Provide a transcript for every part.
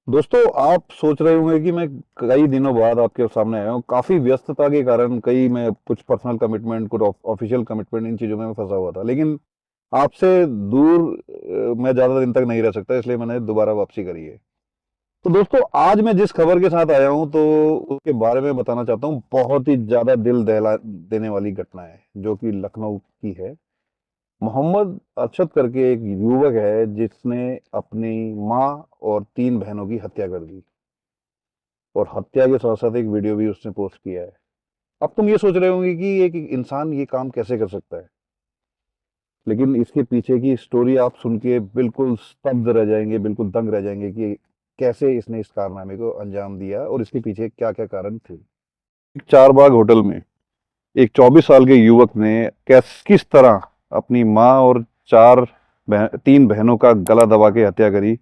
दोस्तों, आप सोच रहे होंगे कि मैं कई दिनों बाद आपके सामने आया हूँ। काफ़ी व्यस्तता के कारण कई मैं कुछ पर्सनल कमिटमेंट, कुछ ऑफिशियल कमिटमेंट, इन चीज़ों में मैं फंसा हुआ था। लेकिन आपसे दूर मैं ज़्यादा दिन तक नहीं रह सकता, इसलिए मैंने दोबारा वापसी करी है। तो दोस्तों, आज मैं जिस खबर के साथ आया हूँ तो उसके बारे में बताना चाहता हूँ। बहुत ही ज़्यादा दिल दहला देने वाली घटना है जो कि लखनऊ की है। मोहम्मद अरशद करके एक युवक है जिसने अपनी माँ और 3 बहनों की हत्या कर दी, और हत्या के साथ साथ एक वीडियो भी उसने पोस्ट किया है। अब तुम ये सोच रहे होंगे कि एक इंसान ये काम कैसे कर सकता है, लेकिन इसके पीछे की स्टोरी आप सुन के बिल्कुल स्तब्ध रह जाएंगे, बिल्कुल दंग रह जाएंगे कि कैसे इसने इस कारनामे को अंजाम दिया और इसके पीछे क्या क्या कारण थे। एक चारबाग होटल में एक 24 साल के युवक ने किस तरह अपनी माँ और 3 बहनों का गला दबा के हत्या करी,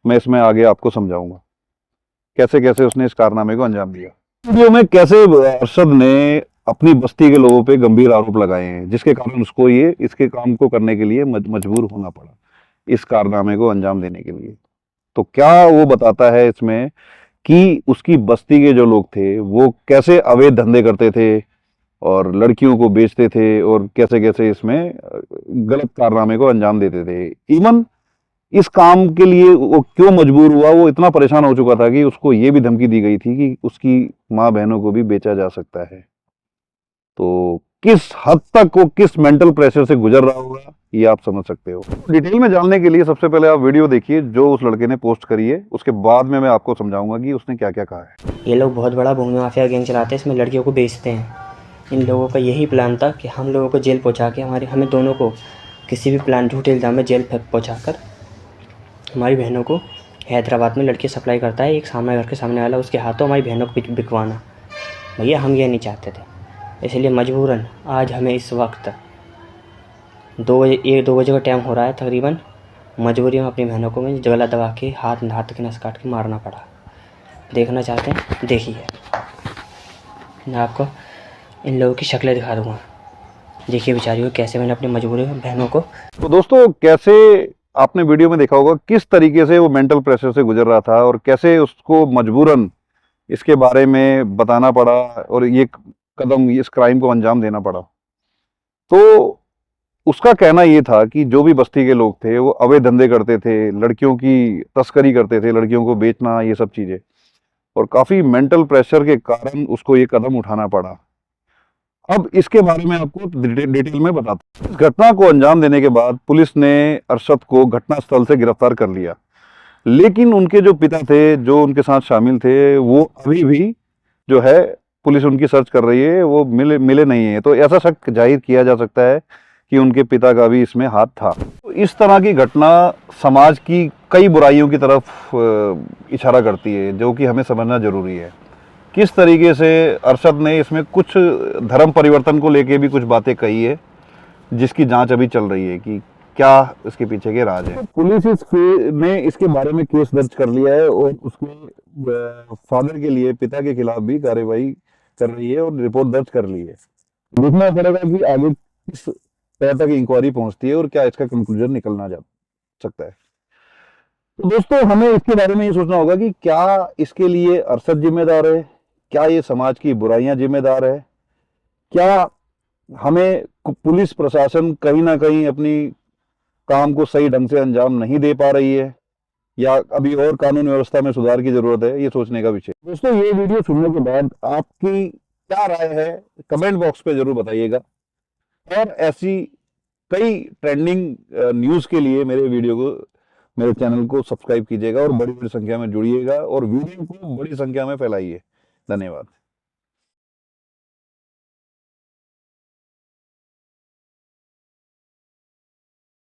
मैं इसमें आगे आपको समझाऊंगा कैसे कैसे उसने इस कारनामे को अंजाम दिया। वीडियो में कैसे अरशद ने अपनी बस्ती के लोगों पे गंभीर आरोप लगाए हैं, जिसके कारण उसको ये इसके काम को करने के लिए मजबूर होना पड़ा, इस कारनामे को अंजाम देने के लिए। तो क्या वो बताता है इसमें कि उसकी बस्ती के जो लोग थे वो कैसे अवैध धंधे करते थे और लड़कियों को बेचते थे, और कैसे कैसे इसमें गलत कारनामे को अंजाम देते थे। इवन इस काम के लिए वो क्यों मजबूर हुआ, वो इतना परेशान हो चुका था कि उसको ये भी धमकी दी गई थी कि उसकी माँ बहनों को भी बेचा जा सकता है। तो किस हद तक वो किस मेंटल प्रेशर से गुजर रहा होगा, ये आप समझ सकते हो। डिटेल में जानने के लिए सबसे पहले आप वीडियो देखिए जो उस लड़के ने पोस्ट करी है, उसके बाद में मैं आपको समझाऊंगा कि उसने क्या क्या कहा है। ये लोग बहुत बड़ा भूमि माफिया गैंग चलाते हैं, इसमें लड़कियों को बेचते हैं। इन लोगों का यही प्लान था कि हम लोगों को जेल पहुंचा के हमें दोनों को किसी भी प्लान झूठे इल्ज़ाम में जेल पहुंचा कर हमारी बहनों को हैदराबाद में लड़के सप्लाई करता है एक सामने घर के सामने वाला, उसके हाथों हमारी बहनों को बिकवाना। भैया हम ये नहीं चाहते थे, इसलिए मजबूरन आज हमें इस वक्त 2 बजे का टाइम हो रहा है तकरीबन, मजबूरी में अपनी बहनों को मैं गला दबा के हाथ के नस काट के मारना पड़ा। देखना चाहते हैं देखिए, मैं आपको इन लोगों की शक्लें दिखा दूंगा। देखिए बेचारियों कैसे मैंने अपनी मजबूरी में बहनों को। तो दोस्तों, कैसे आपने वीडियो में देखा होगा किस तरीके से वो मेंटल प्रेशर से गुजर रहा था और कैसे उसको मजबूरन इसके बारे में बताना पड़ा और ये कदम, इस क्राइम को अंजाम देना पड़ा। तो उसका कहना ये था कि जो भी बस्ती के लोग थे वो अवैध धंधे करते थे, लड़कियों की तस्करी करते थे, लड़कियों को बेचना, ये सब चीजें, और काफी मेंटल प्रेशर के कारण उसको ये कदम उठाना पड़ा। अब इसके बारे में आपको डिटेल में बताता हूं। इस घटना को अंजाम देने के बाद पुलिस ने अरशद को घटनास्थल से गिरफ्तार कर लिया, लेकिन उनके जो पिता थे, जो उनके साथ शामिल थे, वो अभी भी जो है पुलिस उनकी सर्च कर रही है, वो मिले मिले नहीं है। तो ऐसा शक जाहिर किया जा सकता है कि उनके पिता का भी इसमें हाथ था। तो इस तरह की घटना समाज की कई बुराइयों की तरफ इशारा करती है, जो कि हमें समझना जरूरी है। किस तरीके से अरशद ने इसमें कुछ धर्म परिवर्तन को लेके भी कुछ बातें कही है, जिसकी जांच अभी चल रही है कि क्या इसके पीछे के राज है। तो पुलिस ने इसके बारे में केस दर्ज कर लिया है और उसके फादर के लिए, पिता के खिलाफ भी कार्रवाई कर रही है और रिपोर्ट दर्ज कर ली है। देखना पड़ेगा कि आगे किस तरह तक इंक्वायरी पहुंचती है और क्या इसका कंक्लूजन निकलना जा सकता है। तो दोस्तों, हमें इसके बारे में ये सोचना होगा कि क्या इसके लिए अरशद जिम्मेदार है, क्या ये समाज की बुराइयां जिम्मेदार है, क्या हमें पुलिस प्रशासन कहीं ना कहीं अपनी काम को सही ढंग से अंजाम नहीं दे पा रही है, या अभी और कानून व्यवस्था में सुधार की जरूरत है, ये सोचने का विषय। दोस्तों, ये वीडियो सुनने के बाद आपकी क्या राय है, कमेंट बॉक्स पे जरूर बताइएगा। और ऐसी कई ट्रेंडिंग न्यूज के लिए मेरे चैनल को सब्सक्राइब कीजिएगा और बड़ी बड़ी संख्या में जुड़िएगा और वीडियो को बड़ी संख्या में फैलाइए। धन्यवाद।